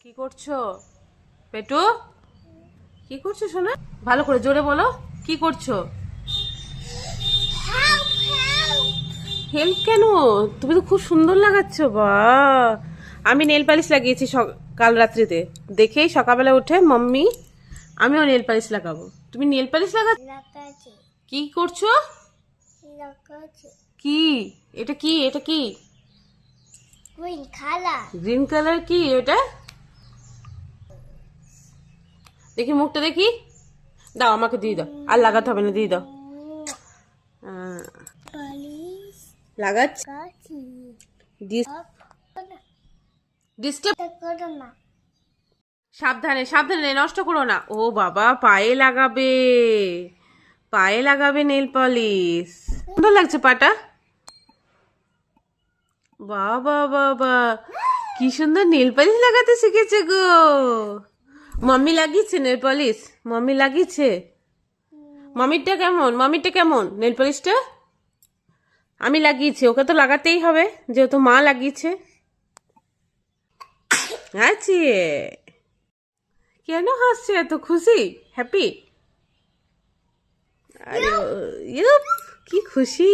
কি করছো পেটু? কি করছো সোনা? ভালো করে জোরে বলো, কি করছো? হেল্প কেন? তুমি তো খুব সুন্দর লাগাচ্ছো। বা, আমি নেল পালিশ লাগিয়েছি কাল রাত্রিতে, দেখেই সকালবেলা উঠে মাম্মি আমিও নেল পালিশ লাগাবো। তুমি নেল পালিশ কি করছো? কি এটা? কি এটা? কি গ্রিন কালার? কি এটা? দেখি মুখটা দেখি। দাও, আমাকে দিয়ে দাও, আর লাগাতে হবে না, দিয়ে দাও। লাগাচ্ছি। ডিস্টার্ব। সাবধানে সাবধানে, নষ্ট করো না। ও বাবা, পায়ে লাগাবে, পায়ে লাগাবে নেল পলিশ। সুন্দর লাগছে পাটা। বাবা বাবা, কি সুন্দর নেল পলিশ লাগাতে শিখেছে গো। মাম্মি লাগিয়েছে নেল পলিশ? মাম্মি লাগিয়েছে? মামিরটা কেমন? মামিরটা কেমন নেল পলিশটা? আমি লাগিয়েছি, ওকে তো লাগাতেই হবে যেহেতু মা লাগিয়েছে। আছে। কেন হাসছে? এত খুশি, হ্যাপি? আরে ইউপ, কি খুশি।